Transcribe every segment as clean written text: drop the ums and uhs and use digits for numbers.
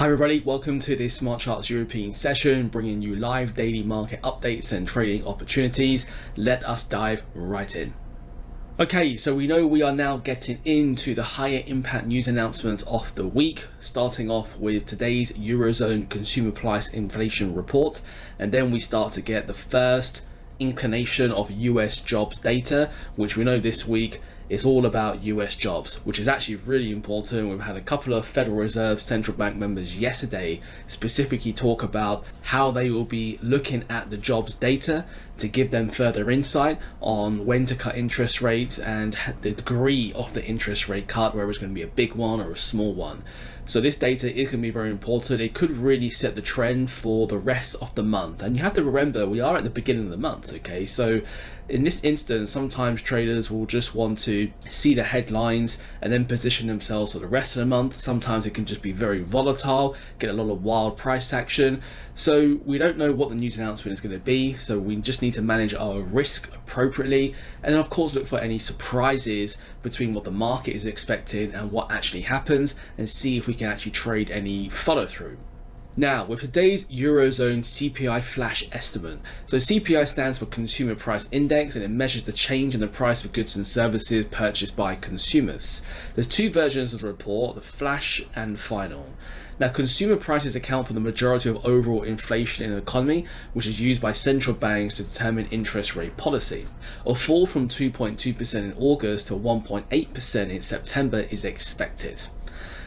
Hi everybody, welcome to this Smart Charts European session, bringing you live daily market updates and trading opportunities. Let us dive right in. Okay, so we know we are now getting into the higher impact news announcements of the week, starting off with today's Eurozone consumer price inflation report, and then we start to get the first inclination of US jobs data, which we know this week is all about US jobs, which is actually really important. We've had a couple of Federal Reserve central bank members yesterday specifically talk about how they will be looking at the jobs data to give them further insight on when to cut interest rates and the degree of the interest rate cut, whether it's going to be a big one or a small one. So this data is going to be very important. It could really set the trend for the rest of the month. And you have to remember, we are at the beginning of the month, okay? So in this instance, sometimes traders will just want to see the headlines and then position themselves for the rest of the month. Sometimes it can just be very volatile, get a lot of wild price action. So we don't know what the news announcement is going to be. So we just need to manage our risk appropriately. And then of course, look for any surprises between what the market is expecting and what actually happens, and see if we can actually trade any follow through. Now, with today's Eurozone CPI flash estimate. So CPI stands for Consumer Price Index, and it measures the change in the price for goods and services purchased by consumers. There's two versions of the report, the flash and final. Now, consumer prices account for the majority of overall inflation in the economy, which is used by central banks to determine interest rate policy. A fall from 2.2% in August to 1.8% in September is expected.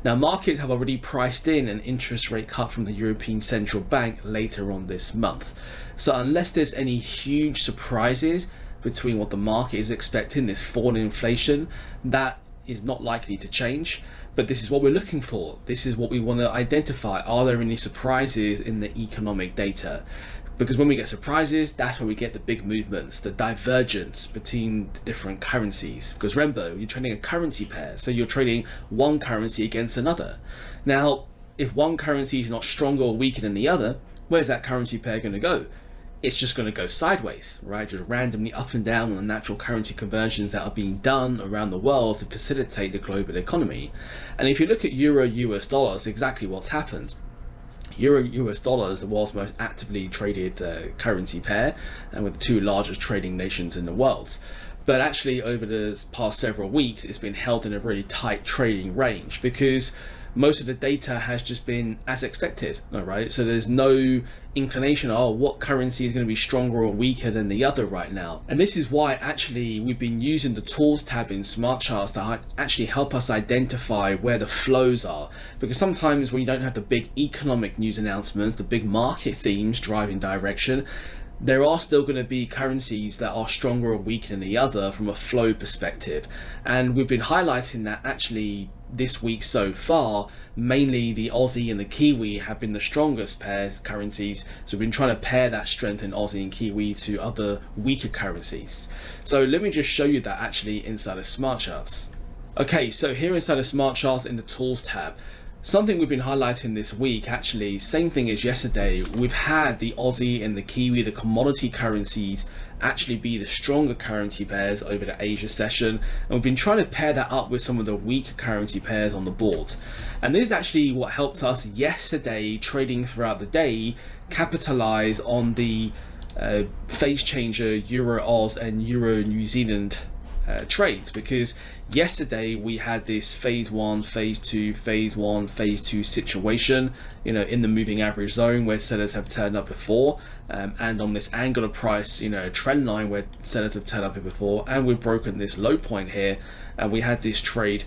Now, markets have already priced in an interest rate cut from the European Central Bank later on this month. So unless there's any huge surprises between what the market is expecting, this fall in inflation, that is not likely to change. But this is what we're looking for. This is what we want to identify. Are there any surprises in the economic data? Because when we get surprises, that's where we get the big movements, the divergence between the different currencies. Because remember, you're trading a currency pair, so you're trading one currency against another. Now, if one currency is not stronger or weaker than the other, where's that currency pair going to go? It's just going to go sideways, right? Just randomly up and down on the natural currency conversions that are being done around the world to facilitate the global economy. And if you look at Euro US dollars, exactly what's happened. Euro US dollar is the world's most actively traded currency pair, and with the two largest trading nations in the world. But actually over the past several weeks, it's been held in a really tight trading range because most of the data has just been as expected, all right? So there's no inclination of what currency is going to be stronger or weaker than the other right now. And this is why actually we've been using the tools tab in Smart Charts to actually help us identify where the flows are. Because sometimes when you don't have the big economic news announcements, the big market themes driving direction, there are still going to be currencies that are stronger or weaker than the other from a flow perspective. And we've been highlighting that actually this week so far, mainly the Aussie and the Kiwi have been the strongest pair currencies. So we've been trying to pair that strength in Aussie and Kiwi to other weaker currencies. So let me just show you that actually inside of Smart Charts. Okay, so here inside of Smart Charts in the Tools tab, something we've been highlighting this week, actually, same thing as yesterday, we've had the Aussie and the Kiwi, the commodity currencies, actually be the stronger currency pairs over the Asia session, and we've been trying to pair that up with some of the weaker currency pairs on the board. And this is actually what helped us yesterday trading throughout the day capitalize on the phase changer Euro Oz and Euro New Zealand trades, because yesterday we had this phase one, phase two, phase one, phase two situation, in the moving average zone where sellers have turned up before, and on this angular price, trend line where sellers have turned up here before, and we've broken this low point here, and we had this trade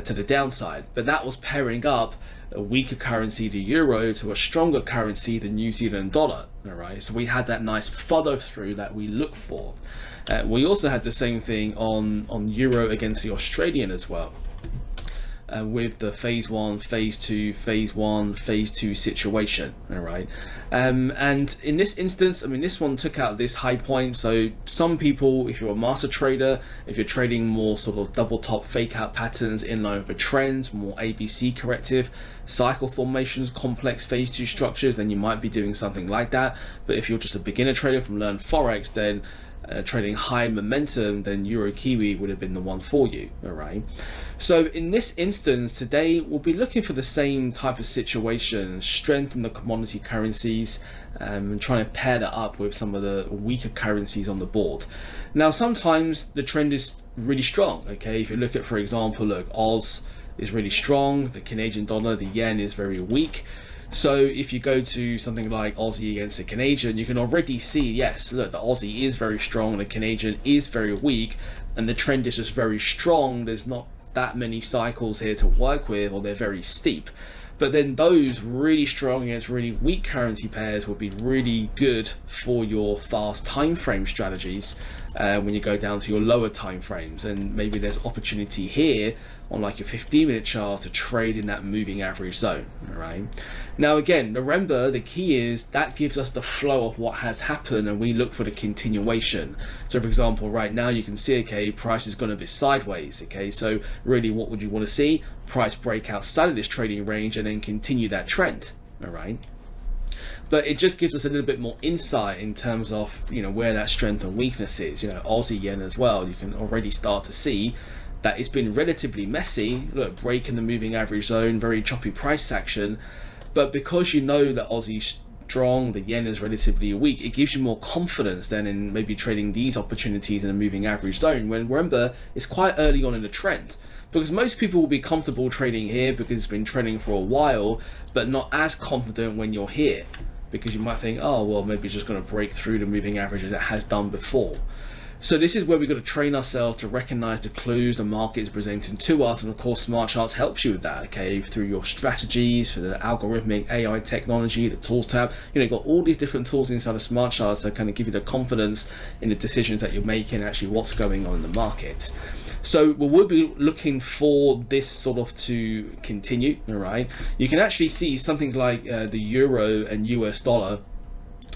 to the downside. But that was pairing up a weaker currency, the euro, to a stronger currency, the New Zealand dollar. All right, so we had that nice follow through that we look for. We also had the same thing on euro against the Australian as well, with the phase one, phase two, phase one, phase two situation. All right, and in this instance, I mean, this one took out this high point. So some people, if you're a master trader, if you're trading more sort of double top fake out patterns in line with trends, more ABC corrective, cycle formations, complex phase two structures, then you might be doing something like that. But if you're just a beginner trader from Learn Forex, then trading high momentum, then Euro Kiwi would have been the one for you. All right. So in this instance, today we'll be looking for the same type of situation, strength in the commodity currencies, and trying to pair that up with some of the weaker currencies on the board. Now, sometimes the trend is really strong. Okay, if you look at, for example, look, Oz is really strong, the Canadian dollar, the yen is very weak. So if you go to something like Aussie against the Canadian, you can already see, yes, look, the Aussie is very strong, the Canadian is very weak, and the trend is just very strong. There's not that many cycles here to work with, or they're very steep. But then those really strong against really weak currency pairs will be really good for your fast time frame strategies when you go down to your lower time frames. And maybe there's opportunity here on like your 15-minute chart to trade in that moving average zone. All right. Now again, remember the key is that gives us the flow of what has happened, and we look for the continuation. So for example, right now you can see, okay, price is going to be sideways. Okay, so really, what would you want to see? Price break outside of this trading range and then continue that trend. All right. But it just gives us a little bit more insight in terms of, you know, where that strength and weakness is. You know, Aussie yen as well, you can already start to see that it's been relatively messy. Look, breaking the moving average zone, very choppy price action. But because you know that Aussie's strong, the yen is relatively weak, it gives you more confidence then in maybe trading these opportunities in a moving average zone, when remember, it's quite early on in the trend. Because most people will be comfortable trading here because it's been trending for a while, but not as confident when you're here, because you might think, oh, well, maybe it's just going to break through the moving average as it has done before. So this is where we've got to train ourselves to recognize the clues the market is presenting to us, and of course Smart Charts helps you with that, okay, through your strategies, for the algorithmic AI technology, the tools tab. You know, you've got all these different tools inside of Smart Charts that kind of give you the confidence in the decisions that you're making, actually what's going on in the market. So we'll be looking for this sort of to continue. All right, you can actually see something like the Euro and US dollar.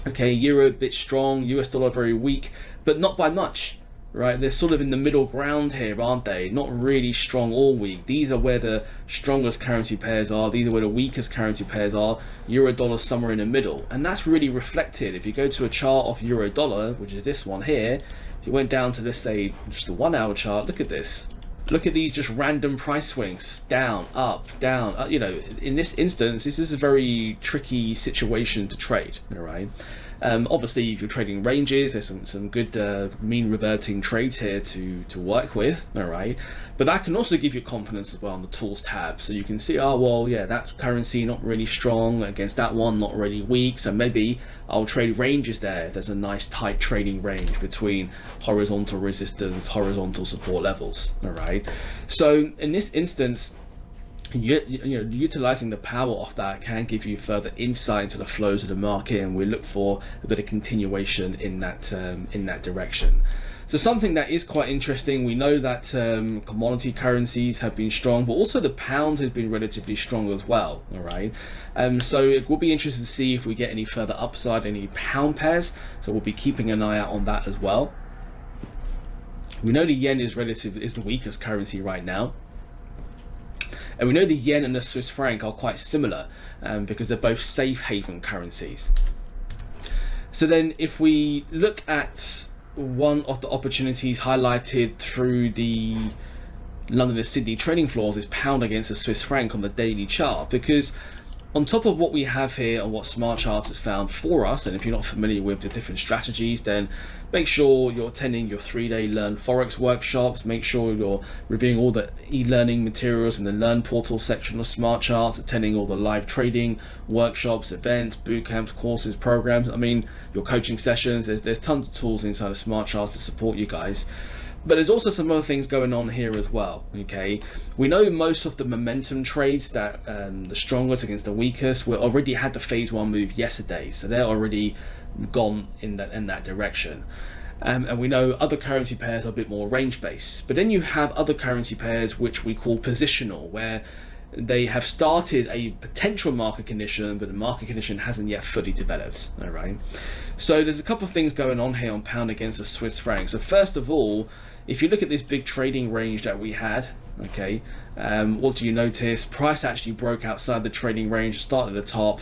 Okay, Euro a bit strong, US dollar very weak, but not by much, right? They're sort of in the middle ground here, aren't they? Not really strong or weak. These are where the strongest currency pairs are. These are where the weakest currency pairs are. Euro dollar somewhere in the middle. And that's really reflected. If you go to a chart of Euro dollar, which is this one here, if you went down to, let's say, just a 1 hour chart, look at this. Look at these just random price swings, down, up, down. You know, in this instance, this is a very tricky situation to trade, all right? Obviously, if you're trading ranges, there's some good mean reverting trades here to work with, all right? But that can also give you confidence as well on the tools tab. So you can see, oh, well, yeah, that currency not really strong against that one, not really weak. So maybe I'll trade ranges there if there's a nice tight trading range between horizontal resistance, horizontal support levels, all right? So in this instance, you know, utilizing the power of that can give you further insight into the flows of the market, and we look for a bit of continuation in that direction. So something that is quite interesting, we know that commodity currencies have been strong, but also the pound has been relatively strong as well. All right, so it will be interesting to see if we get any further upside, any pound pairs. So we'll be keeping an eye out on that as well. We know the yen is the weakest currency right now. And we know the yen and the Swiss franc are quite similar because they're both safe haven currencies. So then if we look at one of the opportunities highlighted through the London and Sydney trading floors is pound against the Swiss franc on the daily chart, because on top of what we have here and what Smart Charts has found for us, and if you're not familiar with the different strategies, then make sure you're attending your 3-day Learn Forex workshops. Make sure you're reviewing all the e-learning materials in the Learn portal section of Smart Charts, attending all the live trading workshops, events, boot camps, courses, programs. I mean, your coaching sessions. There's tons of tools inside of Smart Charts to support you guys. But there's also some other things going on here as well, okay? We know most of the momentum trades that the strongest against the weakest, we already had the phase 1 move yesterday, so they're already gone in that direction. And we know other currency pairs are a bit more range-based. But then you have other currency pairs which we call positional, where they have started a potential market condition, but the market condition hasn't yet fully developed, all right? So there's a couple of things going on here on pound against the Swiss franc. So first of all, if you look at this big trading range that we had, okay, what do you notice? Price actually broke outside the trading range, started at the top,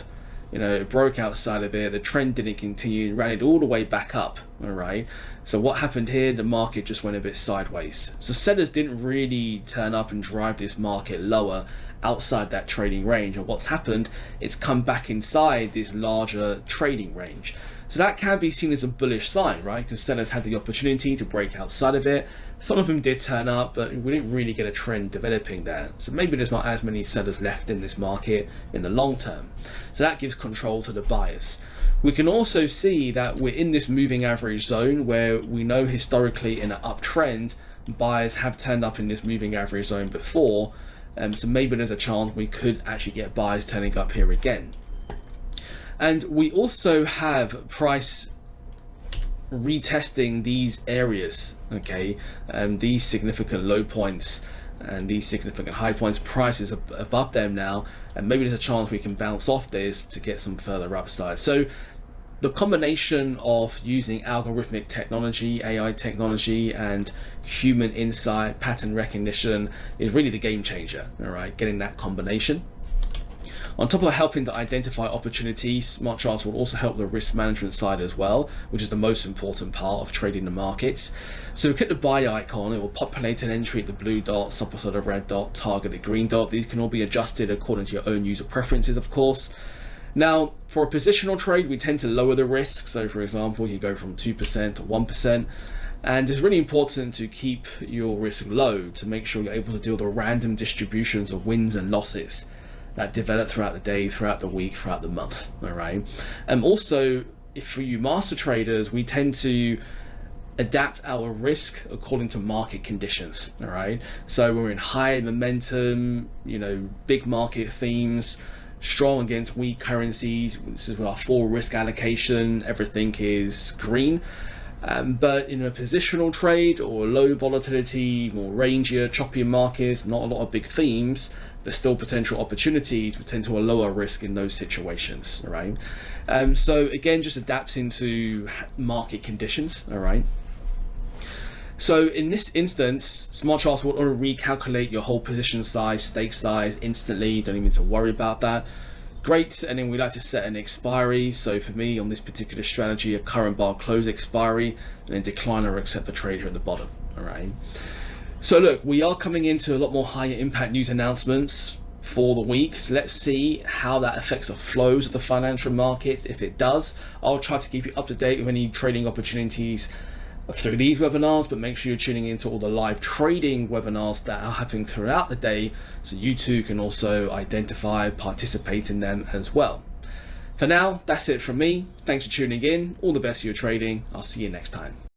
it broke outside of it, the trend didn't continue, ran it all the way back up. All right, so what happened here? The market just went a bit sideways. So sellers didn't really turn up and drive this market lower outside that trading range, and what's happened, it's come back inside this larger trading range. So that can be seen as a bullish sign, right? Because sellers had the opportunity to break outside of it. Some of them did turn up, but we didn't really get a trend developing there. So maybe there's not as many sellers left in this market in the long term. So that gives control to the buyers. We can also see that we're in this moving average zone where we know historically in an uptrend, buyers have turned up in this moving average zone before. So maybe there's a chance we could actually get buyers turning up here again. And we also have price retesting these areas, okay, these significant low points and these significant high points. Prices above them now, and maybe there's a chance we can bounce off this to get some further upside. So the combination of using algorithmic technology, AI technology, and human insight, pattern recognition is really the game changer. All right, getting that combination. On top of helping to identify opportunities, smart charts will also help the risk management side as well, which is the most important part of trading the markets. So click the buy icon, it will populate an entry at the blue dot, stop loss at the red dot, target the green dot. These can all be adjusted according to your own user preferences, of course. Now, for a positional trade, we tend to lower the risk. So for example, you go from 2% to 1%. And it's really important to keep your risk low to make sure you're able to deal with the random distributions of wins and losses that develop throughout the day, throughout the week, throughout the month. All right. And also, if for you master traders, we tend to adapt our risk according to market conditions. All right. So we're in high momentum, big market themes, strong against weak currencies. This is our full risk allocation. Everything is green. But in a positional trade or low volatility, more rangier, choppier markets, not a lot of big themes, there's still potential opportunities, potential lower risk in those situations, all right? So again, just adapting to market conditions, all right? So in this instance, smart charts will auto recalculate your whole position size, stake size instantly. You don't even need to worry about that. Great. And then we like to set an expiry. So for me on this particular strategy, a current bar close expiry, and then decline or accept the trade here at the bottom. All right. So look, we are coming into a lot more higher impact news announcements for the week. So let's see how that affects the flows of the financial market. If it does, I'll try to keep you up to date with any trading opportunities through these webinars, but make sure you're tuning into all the live trading webinars that are happening throughout the day, so you too can also identify, participate in them as well. For now, that's it from me. Thanks for tuning in. All the best for your trading. I'll see you next time.